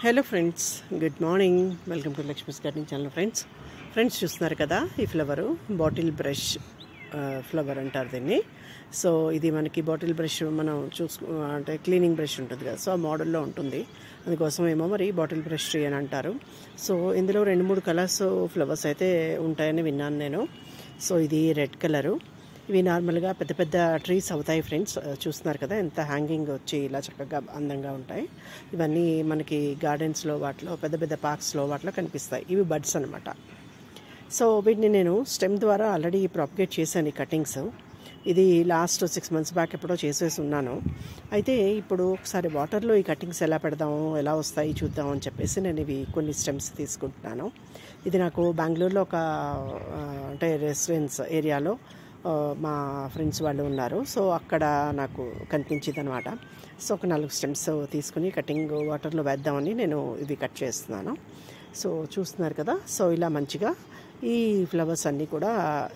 Hello friends, good morning. Welcome to Lakshmi's gardening channel. Friends చూస్తున్నారు కదా, ఈ ఫ్లవరు బాటిల్ బ్రష్ ఫ్లవర్ అంటారు దీన్ని. సో ఇది మనకి బాటిల్ బ్రష్ మనం అంటే క్లీనింగ్ బ్రష్ ఉంటుంది కదా, సో ఆ మోడల్లో ఉంటుంది. అందుకోసం ఏమో మరి బాటిల్ బ్రష్ ట్రీ అని అంటారు. సో ఇందులో 2-3 కలర్స్ ఫ్లవర్స్ అయితే ఉంటాయని విన్నాను నేను. సో ఇది రెడ్ కలరు. ఇవి నార్మల్గా పెద్ద పెద్ద ట్రీస్ అవుతాయి ఫ్రెండ్స్. చూస్తున్నారు కదా ఎంత హ్యాంగింగ్ వచ్చి ఇలా చక్కగా అందంగా ఉంటాయి. ఇవన్నీ మనకి గార్డెన్స్లో వాటిలో పెద్ద పెద్ద పార్క్స్లో వాటిలో కనిపిస్తాయి. ఇవి బడ్స్ అనమాట. సో వీటిని నేను స్టెమ్ ద్వారా ఆల్రెడీ ప్రాపగేట్ చేశాను ఈ కటింగ్స్. ఇది లాస్ట్ 6 months బ్యాక్ ఎప్పుడో చేసేసి ఉన్నాను. అయితే ఇప్పుడు ఒకసారి వాటర్లో ఈ కటింగ్స్ ఎలా పెడదాము, ఎలా వస్తాయి చూద్దాం అని చెప్పేసి నేను ఇవి కొన్ని స్టెమ్స్ తీసుకుంటున్నాను. ఇది నాకు బెంగళూరులో ఒక అంటే రెసిడెన్స్ ఏరియాలో మా ఫ్రెండ్స్ వాళ్ళు ఉన్నారు. సో అక్కడ నాకు కనిపించింది అనమాట. సో ఒక 4 స్టెమ్స్ తీసుకుని కటింగ్ వాటర్లో వేద్దామని నేను ఇవి కట్ చేస్తున్నాను. సో చూస్తున్నారు కదా, సో ఇలా మంచిగా ఈ ఫ్లవర్స్ అన్నీ కూడా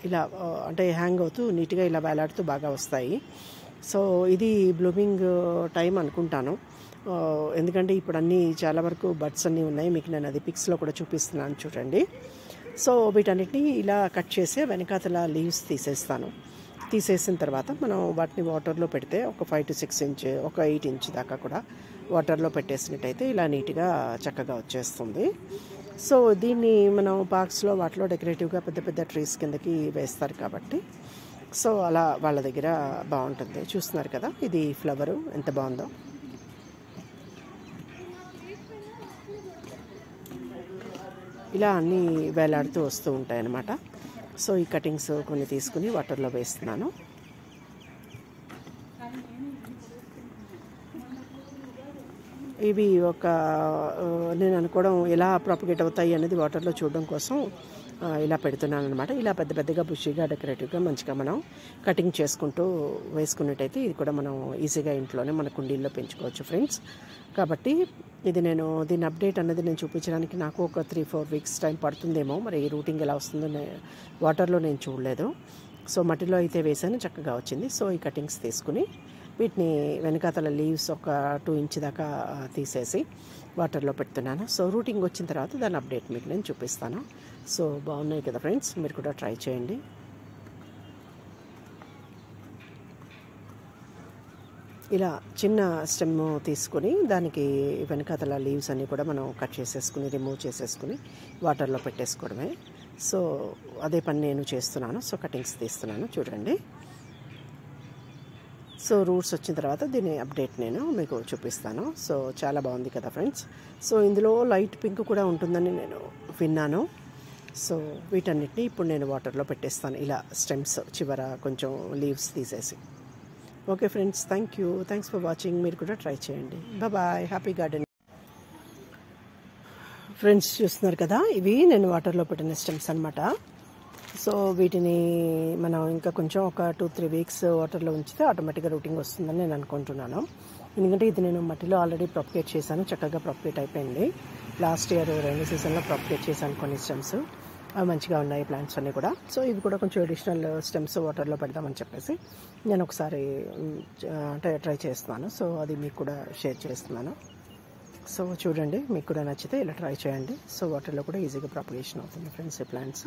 ఇలా అంటే హ్యాంగ్ అవుతూ నీట్గా ఇలా వేలాడుతూ బాగా వస్తాయి. సో ఇది బ్లూమింగ్ టైం అనుకుంటాను. ఎందుకంటే ఇప్పుడు అన్నీ చాలా వరకు బడ్స్ అన్నీ ఉన్నాయి. మీకు నేను అది పిక్స్లో కూడా చూపిస్తున్నాను చూడండి. సో వీటన్నిటిని ఇలా కట్ చేసి వెనకాతల లీవ్స్ తీసేసిన తర్వాత మనం వాటిని వాటర్లో పెడితే ఒక 5 to 6 inch, ఒక 8 inch దాకా కూడా వాటర్లో పెట్టేసినట్టయితే ఇలా నీట్గా చక్కగా వచ్చేస్తుంది. సో దీన్ని మనం పార్క్స్లో వాటిలో డెకరేటివ్గా పెద్ద పెద్ద ట్రీస్ కిందకి వేస్తారు కాబట్టి సో అలా వాళ్ళ దగ్గర బాగుంటుంది. చూస్తున్నారు కదా, ఇది ఫ్లవరు ఎంత బాగుందో. ఇలా అన్నీ వేలాడుతూ వస్తూ ఉంటాయి అన్నమాట. సో ఈ కటింగ్స్ కొన్ని తీసుకుని వాటర్లో వేస్తున్నాను. ఇవి నేను అనుకోవడం ఎలా ప్రాపగేట్ అవుతాయి అనేది వాటర్లో చూడడం కోసం ఇలా పెడుతున్నాను అనమాట. ఇలా పెద్ద పెద్దగా బుషీగా డెకరేటివ్గా మంచిగా మనం కటింగ్ చేసుకుంటూ వేసుకున్నట్టయితే ఇది కూడా మనం ఈజీగా ఇంట్లోనే మన కుండీల్లో పెంచుకోవచ్చు ఫ్రెండ్స్. కాబట్టి ఇది దీని అప్డేట్ అన్నది నేను చూపించడానికి నాకు ఒక 3-4 weeks టైం పడుతుందేమో. మరి ఈ రూటింగ్ ఎలా వస్తుందో వాటర్లో నేను చూడలేదు. సో మట్టిలో అయితే వేసాను, చక్కగా వచ్చింది. సో ఈ కటింగ్స్ తీసుకుని వీటిని వెనకాతల లీవ్స్ ఒక 2 inch దాకా తీసేసి వాటర్లో పెడుతున్నాను. సో రూటింగ్ వచ్చిన తర్వాత దాని అప్డేట్ మీకు నేను చూపిస్తాను. సో బాగున్నాయి కదా ఫ్రెండ్స్, మీరు కూడా ట్రై చేయండి. ఇలా చిన్న స్టెమ్ తీసుకొని దానికి వెనకాతల లీవ్స్ అన్నీ కూడా మనం కట్ చేసేసుకుని రిమూవ్ చేసేసుకుని వాటర్లో పెట్టేసుకోవడమే. సో అదే పని నేను చేస్తున్నాను. సో కటింగ్స్ తీస్తున్నాను చూడండి. సో రూట్స్ వచ్చిన తర్వాత దీని అప్డేట్ నేను మీకు చూపిస్తాను. సో చాలా బాగుంది కదా ఫ్రెండ్స్. సో ఇందులో లైట్ పింక్ కూడా ఉంటుందని నేను విన్నాను. సో వీటన్నిటిని ఇప్పుడు నేను వాటర్లో పెట్టేస్తాను, ఇలా స్టెమ్స్ చివర కొంచెం లీవ్స్ తీసేసి. Okay friends, thanks for watching. మీరు కూడా ట్రై చేయండి. Bye, happy garden. ఫ్రెండ్స్ చూస్తున్నారు కదా, ఇవి నేను వాటర్లో పెట్టిన స్టెమ్స్ అనమాట. సో వీటిని మనం ఇంకా కొంచెం ఒక 2-3 weeks వాటర్లో ఉంచితే ఆటోమేటిక్గా రూటింగ్ వస్తుందని నేను అనుకుంటున్నాను. ఎందుకంటే ఇది నేను మట్టిలో ఆల్రెడీ ప్రాపగేట్ చేశాను, చక్కగా ప్రాపగేట్ అయిపోయింది. లాస్ట్ ఇయర్ రైనీ సీజన్లో ప్రాపగేట్ చేశాను కొన్ని స్టెమ్స్. అవి మంచిగా ఉన్నాయి ప్లాంట్స్ అన్నీ కూడా. సో ఇవి కూడా కొంచెం అడిషనల్ స్టెమ్స్ వాటర్లో పెడదామని చెప్పేసి నేను ఒకసారి అంటే ట్రై చేస్తున్నాను. సో అది మీకు కూడా షేర్ చేస్తున్నాను. సో చూడండి, మీకు కూడా నచ్చితే ఇలా ట్రై చేయండి. సో వాటర్లో కూడా ఈజీగా ప్రాపగేషన్ అవుతుంది ఫ్రెండ్స్ ఈ ప్లాంట్స్.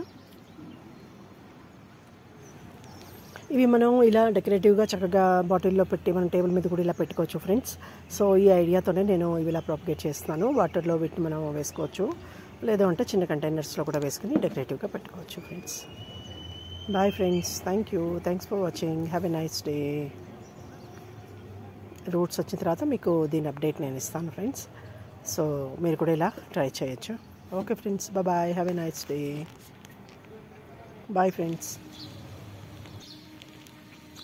ఇవి మనం ఇలా డెకరేటివ్గా చక్కగా బాటిల్లో పెట్టి మనం టేబుల్ మీద కూడా ఇలా పెట్టుకోవచ్చు ఫ్రెండ్స్. సో ఈ ఐడియాతోనే నేను ఇవి ఇలా ప్రాపగేట్ చేస్తున్నాను. వాటర్లో వీటిని మనం వేసుకోవచ్చు, లేదు అంటే చిన్న కంటైనర్స్లో కూడా వేసుకుని డెకరేటివ్గా పెట్టుకోవచ్చు friends. Bye friends, thanks for watching. Have a nice day. Roots వచ్చిన తర్వాత మీకు దీని అప్డేట్ నేను ఇస్తాను ఫ్రెండ్స్. సో మీరు కూడా ఇలా ట్రై చేయొచ్చు. Okay friends, bye, have a nice day. Bye friends.